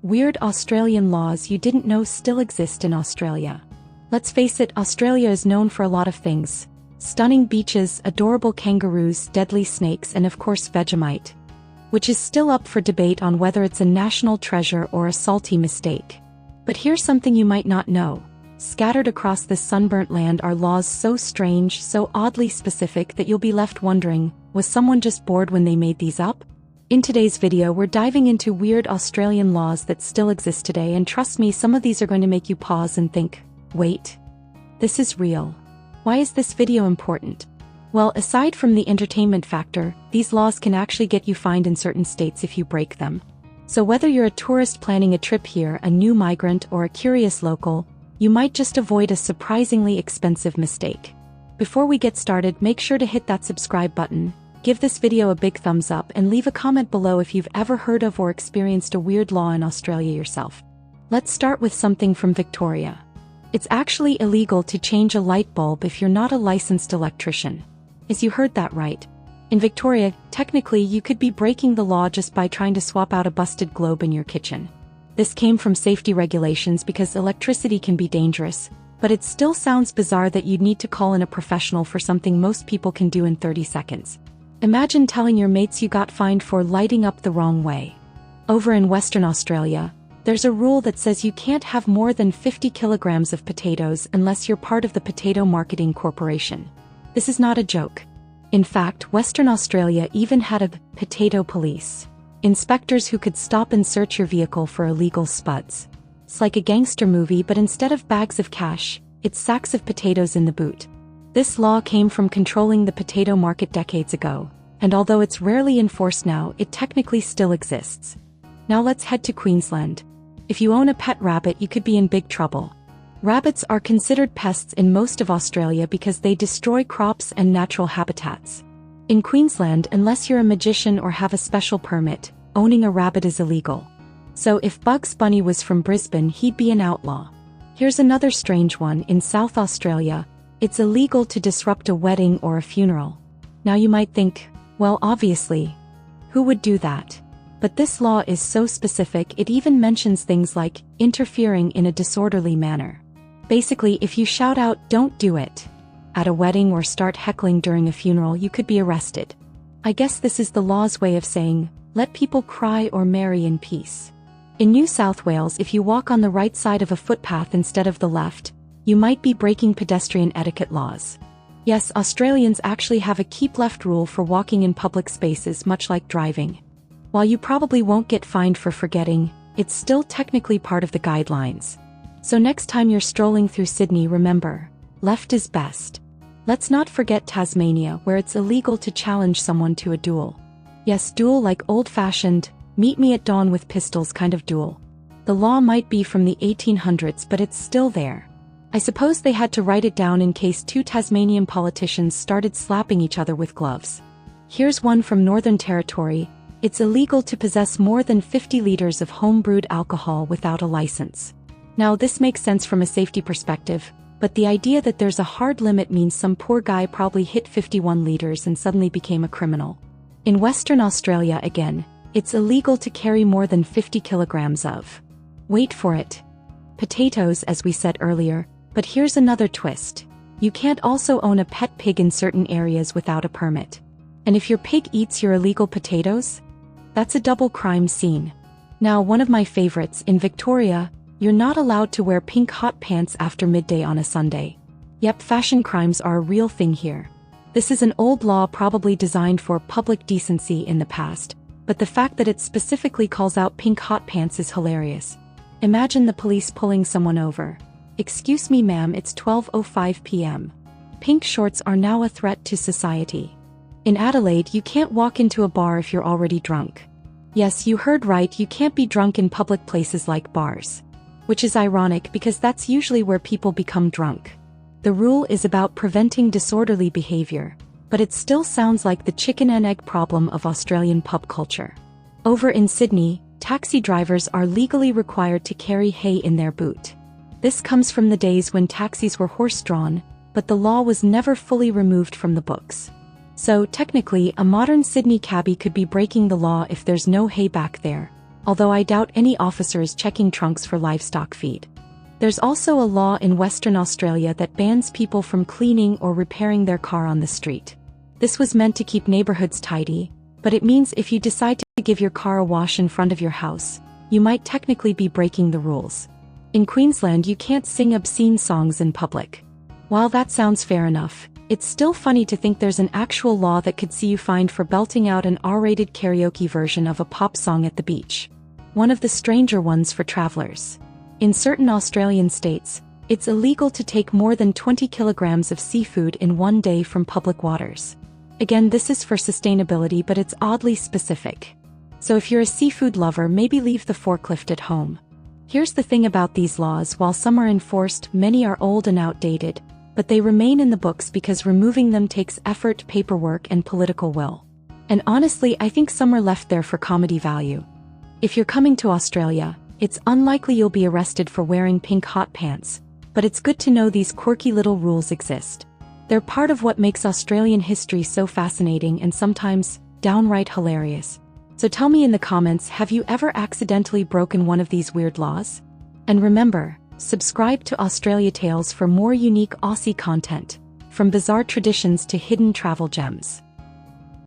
Weird Australian laws you didn't know still exist in Australia. Let's face it, Australia is known for a lot of things. Stunning beaches, adorable kangaroos, deadly snakes, and of course Vegemite. Which is still up for debate on whether it's a national treasure or a salty mistake. But here's something you might not know. Scattered across this sunburnt land are laws so strange, so oddly specific that you'll be left wondering, was someone just bored when they made these up? In today's video, we're diving into weird Australian laws that still exist today, and trust me, some of these are going to make you pause and think, wait, this is real. Why is this video important? Well, aside from the entertainment factor, these laws can actually get you fined in certain states if you break them. So whether you're a tourist planning a trip here, a new migrant, or a curious local, you might just avoid a surprisingly expensive mistake. Before we get started, make sure to hit that subscribe button, give this video a big thumbs up, and leave a comment below if you've ever heard of or experienced a weird law in Australia yourself. Let's start with something from Victoria. It's actually illegal to change a light bulb if you're not a licensed electrician. Yes, you heard that right. In Victoria, technically you could be breaking the law just by trying to swap out a busted globe in your kitchen. This came from safety regulations because electricity can be dangerous, but it still sounds bizarre that you'd need to call in a professional for something most people can do in 30 seconds. Imagine telling your mates you got fined for lighting up the wrong way. Over in Western Australia, there's a rule that says you can't have more than 50 kilograms of potatoes unless you're part of the Potato Marketing Corporation. This is not a joke. In fact, Western Australia even had a potato police. Inspectors who could stop and search your vehicle for illegal spuds. It's like a gangster movie, but instead of bags of cash, it's sacks of potatoes in the boot. This law came from controlling the potato market decades ago, and although it's rarely enforced now, it technically still exists. Now let's head to Queensland. If you own a pet rabbit, you could be in big trouble. Rabbits are considered pests in most of Australia because they destroy crops and natural habitats. In Queensland, unless you're a magician or have a special permit, owning a rabbit is illegal. So if Bugs Bunny was from Brisbane, he'd be an outlaw. Here's another strange one. In South Australia, it's illegal to disrupt a wedding or a funeral. Now you might think, well, obviously, who would do that? But this law is so specific, it even mentions things like interfering in a disorderly manner. Basically, if you shout out, "Don't do it," at a wedding or start heckling during a funeral, you could be arrested. I guess this is the law's way of saying, let people cry or marry in peace. In New South Wales, if you walk on the right side of a footpath instead of the left, you might be breaking pedestrian etiquette laws. Yes, Australians actually have a keep left rule for walking in public spaces, much like driving. While you probably won't get fined for forgetting, it's still technically part of the guidelines. So next time you're strolling through Sydney, remember, left is best. Let's not forget Tasmania, where it's illegal to challenge someone to a duel. Yes, duel like old-fashioned, meet me at dawn with pistols kind of duel. The law might be from the 1800s, but it's still there. I suppose they had to write it down in case two Tasmanian politicians started slapping each other with gloves. Here's one from Northern Territory. It's illegal to possess more than 50 liters of home-brewed alcohol without a license. Now this makes sense from a safety perspective, but the idea that there's a hard limit means some poor guy probably hit 51 liters and suddenly became a criminal. In Western Australia again, it's illegal to carry more than 50 kilograms of, wait for it, potatoes, as we said earlier. But here's another twist. You can't also own a pet pig in certain areas without a permit. And if your pig eats your illegal potatoes, that's a double crime scene. Now, one of my favorites, in Victoria, you're not allowed to wear pink hot pants after midday on a Sunday. Yep, fashion crimes are a real thing here. This is an old law probably designed for public decency in the past, but the fact that it specifically calls out pink hot pants is hilarious. Imagine the police pulling someone over. "Excuse me, ma'am, it's 12:05 p.m. Pink shorts are now a threat to society." In Adelaide, you can't walk into a bar if you're already drunk. Yes, you heard right, you can't be drunk in public places like bars. Which is ironic because that's usually where people become drunk. The rule is about preventing disorderly behavior, but it still sounds like the chicken and egg problem of Australian pub culture. Over in Sydney, taxi drivers are legally required to carry hay in their boot. This comes from the days when taxis were horse-drawn, but the law was never fully removed from the books. So technically, a modern Sydney cabbie could be breaking the law if there's no hay back there. although I doubt any officer is checking trunks for livestock feed. There's also a law in Western Australia that bans people from cleaning or repairing their car on the street. This was meant to keep neighborhoods tidy, but it means if you decide to give your car a wash in front of your house, you might technically be breaking the rules. In Queensland, you can't sing obscene songs in public. While that sounds fair enough, it's still funny to think there's an actual law that could see you fined for belting out an R-rated karaoke version of a pop song at the beach. One of the stranger ones for travelers. In certain Australian states, it's illegal to take more than 20 kilograms of seafood in one day from public waters. Again, this is for sustainability, but it's oddly specific. So if you're a seafood lover, maybe leave the forklift at home. Here's the thing about these laws: while some are enforced, many are old and outdated, but they remain in the books because removing them takes effort, paperwork, and political will. And honestly, I think some are left there for comedy value. If you're coming to Australia, it's unlikely you'll be arrested for wearing pink hot pants, but it's good to know these quirky little rules exist. They're part of what makes Australian history so fascinating and sometimes downright hilarious. So tell me in the comments, have you ever accidentally broken one of these weird laws? And remember, subscribe to Australia Tales for more unique Aussie content, from bizarre traditions to hidden travel gems.